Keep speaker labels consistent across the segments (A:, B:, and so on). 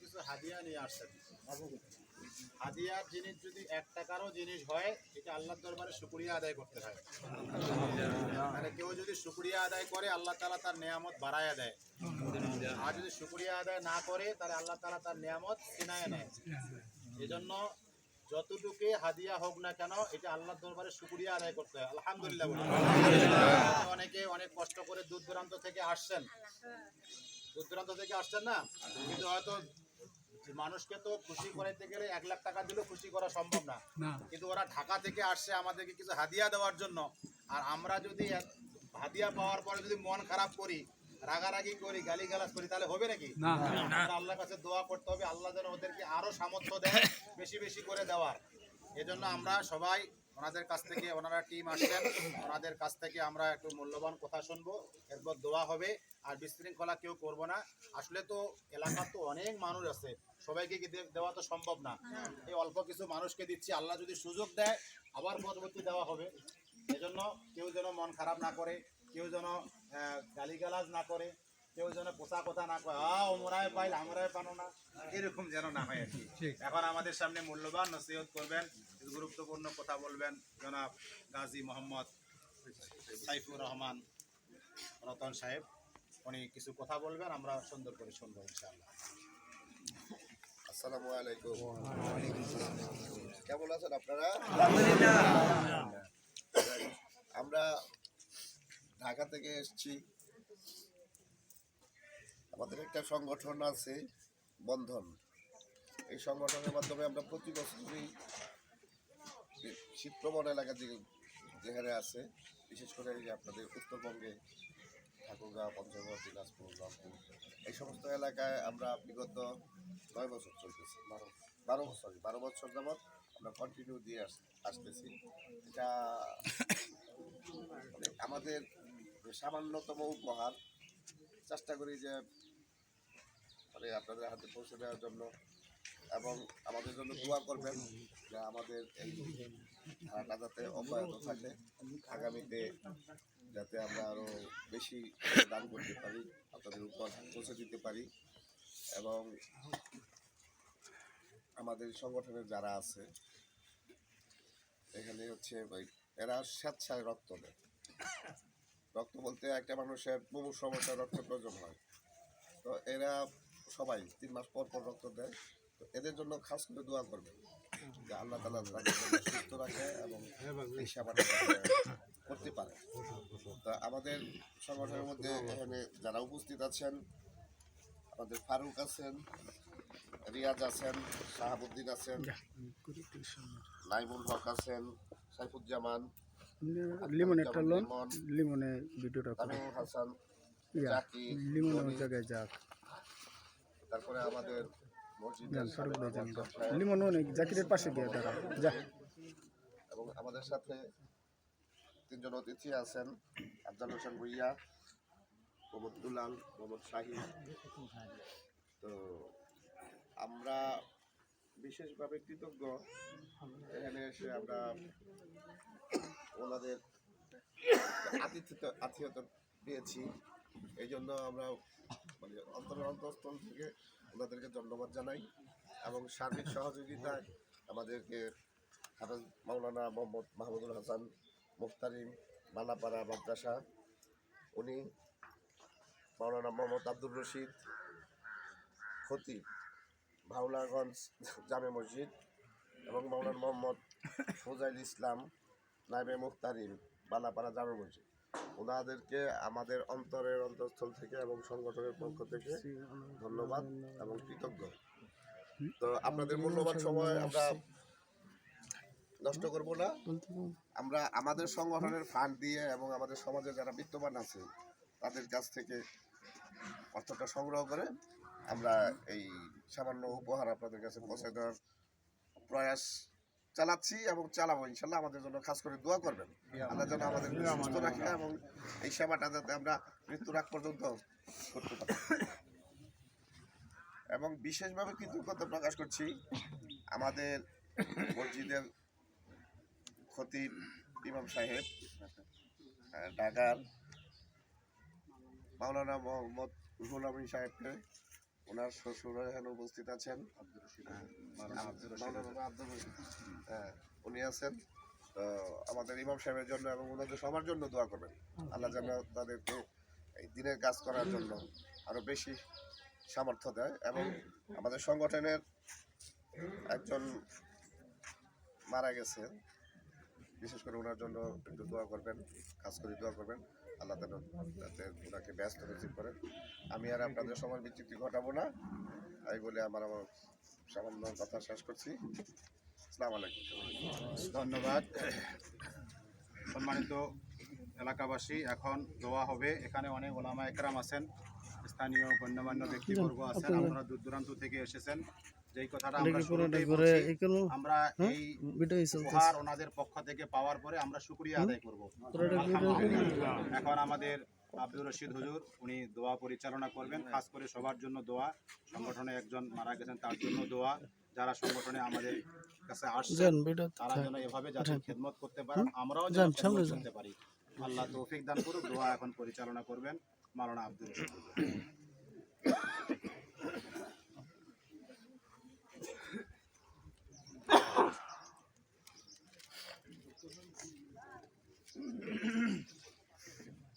A: কিছু হাদিয়া নিয়ে আসছেন। হাদিয়ার জিনিস যদি 1 টাকারও জিনিস হয়, এটা আল্লাহর দরবারে শুকরিয়া আদায় করতে হয়। মানে কেউ যদি শুকরিয়া আদায় করে, আল্লাহ তাআলা তার নেয়ামত বাড়ায়া দেয়। আর যদি শুকরিয়া আদায় না করে, তাহলে আল্লাহ তাআলা তার নেয়ামত ছিনায় নেয়। এজন্য যতটুকু হাদিয়া হোক না কেন, এটা আল্লাহর দরবারে শুকরিয়া আদায় করতে হয়। আলহামদুলিল্লাহ বলুন। অনেকে অনেক কষ্ট করে দূর দূরান্ত থেকে আসছেন, না, কিন্তু হয়তো মানুষকে তো খুশি করাইতে গেলে 1 লাখ টাকা দিলেও খুশি করা সম্ভব না। কিন্তু ওরা ঢাকা থেকে আসছে আমাদেরকে কিছু হাদিয়া দেওয়ার জন্য। আর আমরা যদি হাদিয়া পাওয়ার পরে যদি মন খারাপ করি, রাগারাগি করি, গালিগালাজ করি, তাহলে হবে নাকি? আমরা আল্লাহর কাছে দোয়া করতে হবে, আল্লাহ যেন ওদেরকে আরো সামর্থ্য দেয় বেশি বেশি করে দেওয়ার। এজন্য আমরা সবাই ওনাদের কাছ থেকে, ওনারা টিম আসছেন, ওনাদের কাছ থেকে আমরা একটু মূল্যবান কথা শুনবো, এরপর দোয়া হবে। আর বিশৃঙ্খলা কেউ করবো না। আসলে তো এলাকার তো অনেক মানুষ আছে, সবাইকে দেওয়া তো সম্ভব না। এই অল্প কিছু মানুষকে দিচ্ছি, আল্লাহ যদি সুযোগ দেয় আবার পরবর্তী দেওয়া হবে। এজন্য কেউ যেন মন খারাপ না করে, কেউ যেন গালিগালাজ না করে, কেউ যেন পোষা কথা না কয়, ওমরায় পাইল আমরাই পানো না, এরকম যেন না হয় আর কি। এখন আমাদের সামনে মূল্যবান নসিহত করবেন, গুরুত্বপূর্ণ কথা বলবেন জনাব গাজী মোহাম্মদ সাইফুর রহমান রতন সাহেব। উনি কিছু কথা বলবেন, আমরা সুন্দর করে শুনবো ইনশাআল্লাহ।
B: আসসালামু আলাইকুম। কেমন আছেন আপনারা? আমরা ঢাকা থেকে এসেছি। আমাদের একটা সংগঠন আছে বন্ধন। এই সংগঠনের মাধ্যমে আমরা প্রতি বছরই শীতপ্রবণ এলাকা যেখানে আছে, বিশেষ করে আপনাদের উত্তরবঙ্গে ঠাকুরগাঁও, পঞ্চগড়, দিনাজপুর, রংপুর, এই সমস্ত এলাকায় আমরা বিগত 9 বছর চলতেছি, 12 বছর যাবৎ আমরা কন্টিনিউ দিয়ে আসতেছি। এটা মানে আমাদের সামান্যতম উপহার, চেষ্টা করি যে মানে আপনাদের হাতে পৌঁছে দেওয়ার জন্য, এবং আমাদের জন্য দোয়া করবেন যে আমাদের এই ধারাটা যাতে অব্যাহত থাকে, আগামীতে যাতে আমরা আরও বেশি দান করতে পারি, আপনাদের উপর পৌঁছে দিতে পারি। এবং আমাদের সংগঠনের যারা আছে এখানে হচ্ছে এরা স্বেচ্ছায় রক্ত দেয়। রক্ত বলতে একটা মানুষের বহু সমস্যার রক্তের প্রয়োজন হয়, তো এরা সবাই 3 মাস পর পর রক্ত দেয়। তো এদের জন্য খাস করে দোয়া করবেন যে আল্লাহ তাআলা তাদের সুস্থ রাখে এবং এই সেবাটা করতে পারে। তো আমাদের সংগঠনের মধ্যে এখানে যারা উপস্থিত আছেন, আমাদের ফারুক আছেন, রিয়াজ আছেন, শাহাবুদ্দিন আছেন, নাইমুল হক আছেন, সাইফুজ্জামান,
C: লিমন একটা লোন লিমনে ভিডিওটা
B: তামিমুল হাসান,
C: লিমনের জায়গায় যাক,
B: তারপরে আমাদের মসজিদের
C: লিমন অনেক জাকিরের পাশে গিয়ে দাঁড়া যা।
B: এবং আমাদের সাথে 3 জন অতিথি আছেন, আফজাল হোসেন ভুইয়া, মোহাম্মদ দুলাল, মোহাম্মদ শাহিদ। তো আমরা বিশেষভাবে কৃতজ্ঞ এখানে এসে আমরা ওনাদের আতিথ্যতা পেয়েছি। এই জন্য আমরা মানে অন্তঃস্থল থেকে ওনাদেরকে ধন্যবাদ জানাই। এবং সার্বিক সহযোগিতায় আমাদেরকে হাফেজ মাওলানা মোহাম্মদ মাহমুদুল হাসান মুফতারিম, বালাপাড়া মাদ্রাসা, উনি, মাওলানা মোহাম্মদ আব্দুর রশিদ খতিব, ভাওলাগঞ্জ জামে মসজিদ, এবং মাওলানা মোহাম্মদ ফজাইল ইসলাম নায়েবে মুফতারিম, বালাপাড়া জামে মসজিদ। ওনাদেরকে আমাদের অন্তঃস্থল থেকে এবং সংগঠনের পক্ষ থেকে ধন্যবাদ এবং কৃতজ্ঞ। তো আপনাদের মূল্যবান সময় আমরা নষ্ট করব না। আমরা আমাদের সংগঠনের ফান্ড দিয়ে এবং আমাদের সমাজে যারা বিত্তবান আছে তাদের কাছ থেকে অর্থটা সংগ্রহ করে আমরা এই সামান্য উপহার আপনাদের কাছে পৌঁছে দেওয়ার প্রয়াস চালাচ্ছি এবং চালাবো। ইনশাল্লাহ আমাদের জন্য খাস করে দোয়া করবেন, আল্লাহ যেন আমাদের সুস্থ রাখে এবং এই সেবাটা যাতে আমরা মৃত্যুর আগ পর্যন্ত করতে পারি। এবং বিশেষভাবে কৃতজ্ঞতা প্রকাশ করছি আমাদের মসজিদের খতিব ইমাম সাহেব, ঢাকার মাওলানা মোহাম্মদ রুহুল আমিন সাহেবকে, ওনার শ্বশুর এখানে উপস্থিত আছেন, মাওলানা আব্দুর রশিদ। হ্যাঁ, উনি আছেন। তো আমাদের ইমাম সাহেবের জন্য এবং ওনাদের সবার জন্য দোয়া করবেন। আল্লাহ যেন তাদেরকে এই দিনের কাজ করার জন্য আরো বেশি সামর্থ্য দেয়, এবং আমাদের সংগঠনের একজন মারা গেছে, বিশেষ করে ওনার জন্য একটু দোয়া করবেন, খাস করে দোয়া করবেন। আল্লাহ যেন যাতে ওনাকে ব্যস্ত নসিব করেন। আমি আর আপনাদের সময় বিচ্যুতি ঘটাবো না, তাই বলে আমার সামান্য কথা শেষ করছি। আসসালামু আলাইকুম।
A: ধন্যবাদ। সম্মানিত এলাকাবাসী, এখন দোয়া হবে। এখানে অনেক ওলামা একরাম আছেন, স্থানীয় গণ্যমান্য ব্যক্তিবর্গ আছেন, আপনারা দূর দূরান্ত থেকে এসেছেন। যেই কথাটা আমরা শুরুতেই বলছি, আমরা এই উপহার ওনাদের পক্ষ থেকে পাওয়ার পরে আমরা শুকরিয়া আদায় করব। আলহামদুলিল্লাহ। এখন আমাদের আব্দুর রশিদ হুজুর উনি দোয়া পরিচালনা করবেন, খাস করে সবার জন্য দোয়া। সংগঠনে একজন মারা গেছেন, তার জন্য দোয়া। যারা সংগঠনে আমাদের কাছে আসছেন তারা যেন এভাবে যাতে খেদমত করতে পারেন, আমরাও যেন খেদমত করতে পারি। আল্লাহ তৌফিক দান করুক। দোয়া এখন পরিচালনা করবেন মাওলানা আব্দুর রশিদ হুজুর।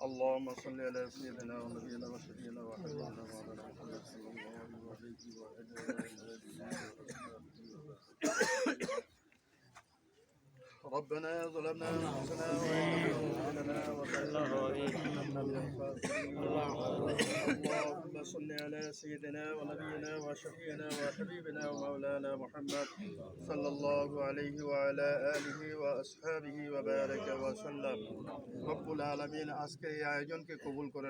D: اللهم صل على سيدنا ونبينا وشفينا وحبيبنا مولانا محمد صلى الله عليه وعلى ربنا ظلمنا انفسنا وان لم تغفر لنا اللهم صل على سيدنا ونبينا وشفينا وحبيبنا ومولانا محمد صلى الله عليه وعلى اله واصحابه وبارك وسلم। رب العالمين আজকে এই আয়োজনকে কবুল করেন।